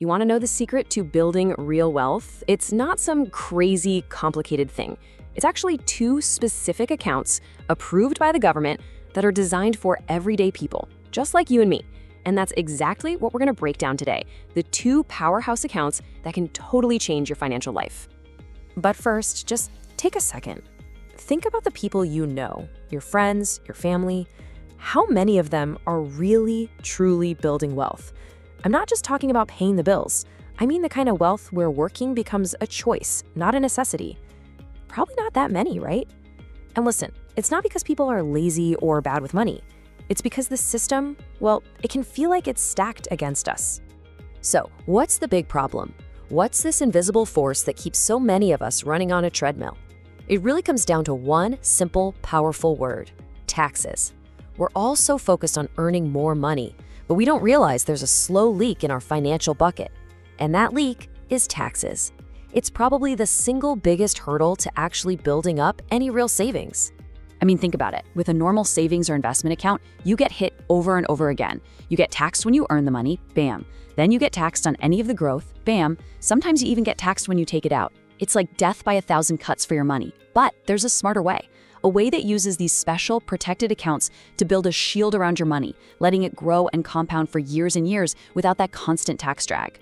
You want to know the secret to building real wealth? It's not some crazy, complicated thing. It's actually 2 specific accounts approved by the government that are designed for everyday people, just like you and me. And that's exactly what we're going to break down today, the 2 powerhouse accounts that can totally change your financial life. But first, just take a second. Think about the people you know, your friends, your family. How many of them are really, truly building wealth? I'm not just talking about paying the bills. I mean the kind of wealth where working becomes a choice, not a necessity. Probably not that many, right? And listen, it's not because people are lazy or bad with money. It's because the system, well, it can feel like it's stacked against us. So, what's the big problem? What's this invisible force that keeps so many of us running on a treadmill? It really comes down to one simple, powerful word: taxes. We're all so focused on earning more money, but we don't realize there's a slow leak in our financial bucket. And that leak is taxes. It's probably the single biggest hurdle to actually building up any real savings. I mean, think about it. With a normal savings or investment account, you get hit over and over again. You get taxed when you earn the money, bam. Then you get taxed on any of the growth, bam. Sometimes you even get taxed when you take it out. It's like death by 1,000 cuts for your money. But there's a smarter way. A way that uses these special protected accounts to build a shield around your money, letting it grow and compound for years and years without that constant tax drag.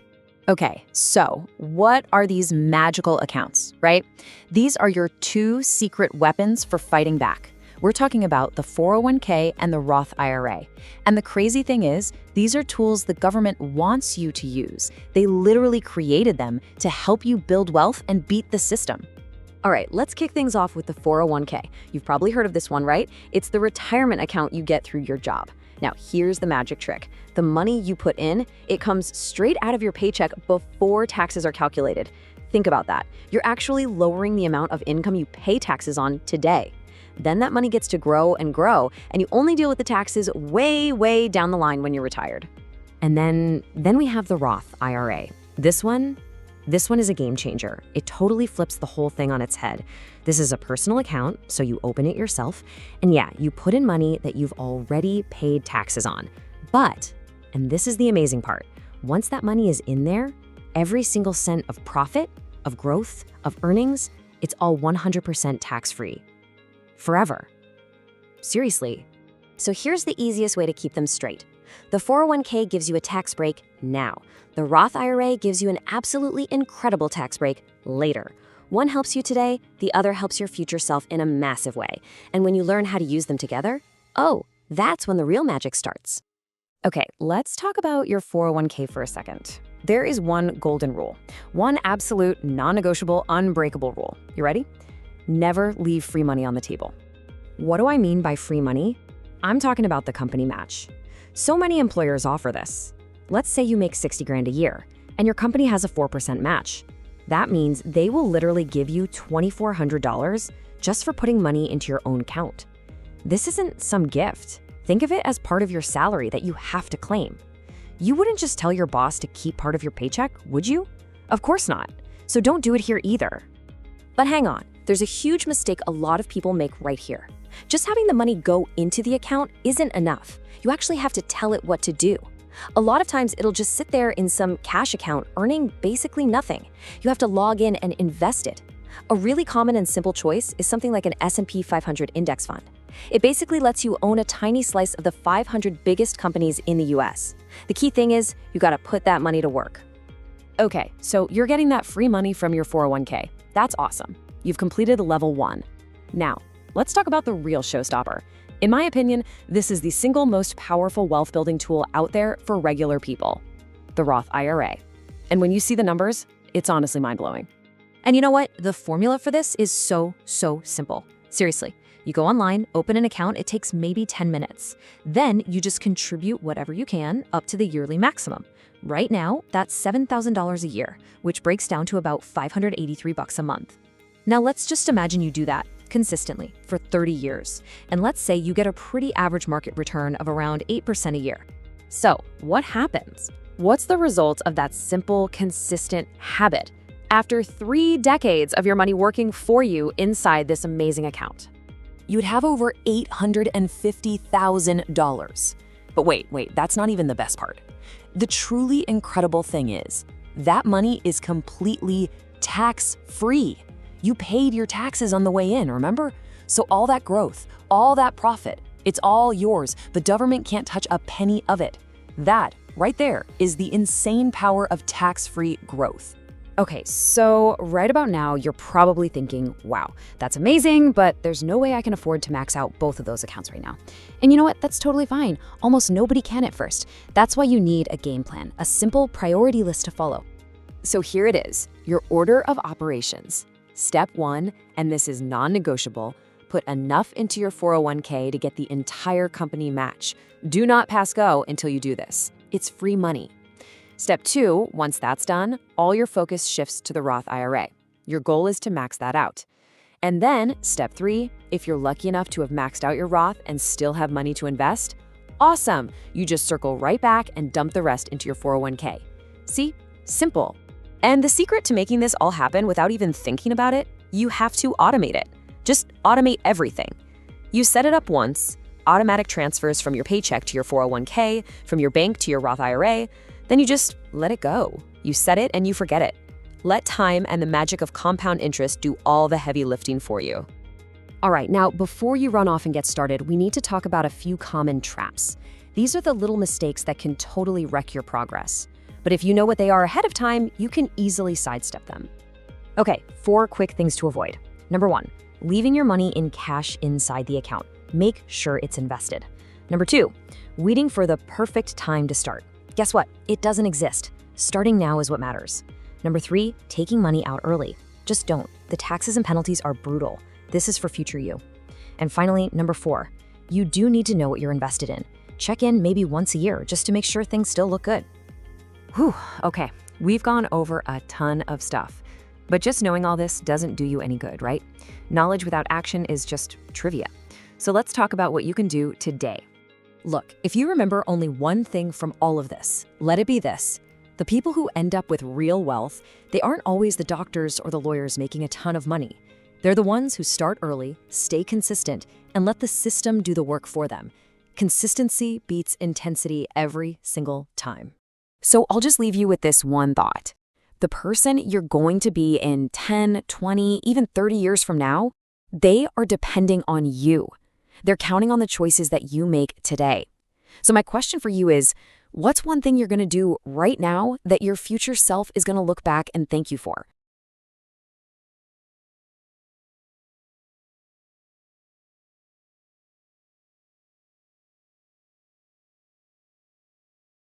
Okay, so what are these magical accounts, right? These are your 2 secret weapons for fighting back. We're talking about the 401k and the Roth IRA. And the crazy thing is, these are tools the government wants you to use. They literally created them to help you build wealth and beat the system. All right, let's kick things off with the 401k. You've probably heard of this one, right? It's the retirement account you get through your job. Now, here's the magic trick. The money you put in, it comes straight out of your paycheck before taxes are calculated. Think about that. You're actually lowering the amount of income you pay taxes on today. Then that money gets to grow, and you only deal with the taxes way, way down the line when you're retired. And then we have the Roth IRA. This one is a game changer. It totally flips the whole thing on its head. This is a personal account, so you open it yourself. And yeah, you put in money that you've already paid taxes on. But, and this is the amazing part, once that money is in there, every single cent of profit, of growth, of earnings, it's all 100% tax-free. Forever. Seriously. So here's the easiest way to keep them straight. The 401k gives you a tax break now. The Roth IRA gives you an absolutely incredible tax break later. One helps you today, the other helps your future self in a massive way. And when you learn how to use them together, oh, that's when the real magic starts. Okay, let's talk about your 401k for a second. There is one golden rule, one absolute, non-negotiable, unbreakable rule. You ready? Never leave free money on the table. What do I mean by free money? I'm talking about the company match. So many employers offer this. Let's say you make 60 grand a year and your company has a 4% match. That means they will literally give you $2,400 just for putting money into your own account. This isn't some gift. Think of it as part of your salary that you have to claim. You wouldn't just tell your boss to keep part of your paycheck, would you? Of course not. So don't do it here either. But hang on, there's a huge mistake a lot of people make right here. Just having the money go into the account isn't enough. You actually have to tell it what to do. A lot of times it'll just sit there in some cash account earning basically nothing. You have to log in and invest it. A really common and simple choice is something like an S&P 500 index fund. It basically lets you own a tiny slice of the 500 biggest companies in the US. The key thing is you gotta put that money to work. Okay, so you're getting that free money from your 401k. That's awesome. You've completed level 1. Now, let's talk about the real showstopper. In my opinion, this is the single most powerful wealth building tool out there for regular people, the Roth IRA. And when you see the numbers, it's honestly mind-blowing. And you know what? The formula for this is so simple. Seriously, you go online, open an account, it takes maybe 10 minutes. Then you just contribute whatever you can up to the yearly maximum. Right now, that's $7,000 a year, which breaks down to about $583 a month. Now let's just imagine you do that consistently for 30 years. And let's say you get a pretty average market return of around 8% a year. So what happens? What's the result of that simple, consistent habit after 3 decades of your money working for you inside this amazing account? You'd have over $850,000. But wait, that's not even the best part. The truly incredible thing is, that money is completely tax-free. You paid your taxes on the way in, remember? So all that growth, all that profit, it's all yours. The government can't touch a penny of it. That, right there, is the insane power of tax-free growth. Okay, so right about now, you're probably thinking, wow, that's amazing, but there's no way I can afford to max out both of those accounts right now. And you know what? That's totally fine. Almost nobody can at first. That's why you need a game plan, a simple priority list to follow. So here it is, your order of operations. Step 1, and this is non-negotiable, put enough into your 401k to get the entire company match. Do not pass go until you do this. It's free money. Step 2, once that's done, all your focus shifts to the Roth IRA. Your goal is to max that out. And then, step 3, if you're lucky enough to have maxed out your Roth and still have money to invest, awesome! You just circle right back and dump the rest into your 401k. See? Simple. And the secret to making this all happen without even thinking about it, you have to automate it. Just automate everything. You set it up once, automatic transfers from your paycheck to your 401k, from your bank to your Roth IRA, then you just let it go. You set it and you forget it. Let time and the magic of compound interest do all the heavy lifting for you. All right, now before you run off and get started, we need to talk about a few common traps. These are the little mistakes that can totally wreck your progress. But if you know what they are ahead of time, you can easily sidestep them. Okay, 4 quick things to avoid. Number 1, leaving your money in cash inside the account. Make sure it's invested. Number 2, waiting for the perfect time to start. Guess what? It doesn't exist. Starting now is what matters. Number 3, taking money out early. Just don't. The taxes and penalties are brutal. This is for future you. And finally, number 4, you do need to know what you're invested in. Check in maybe once a year just to make sure things still look good. Whew, okay, we've gone over a ton of stuff. But just knowing all this doesn't do you any good, right? Knowledge without action is just trivia. So let's talk about what you can do today. Look, if you remember only one thing from all of this, let it be this. The people who end up with real wealth, they aren't always the doctors or the lawyers making a ton of money. They're the ones who start early, stay consistent, and let the system do the work for them. Consistency beats intensity every single time. So I'll just leave you with this one thought. The person you're going to be in 10, 20, even 30 years from now, they are depending on you. They're counting on the choices that you make today. So my question for you is, what's one thing you're going to do right now that your future self is going to look back and thank you for?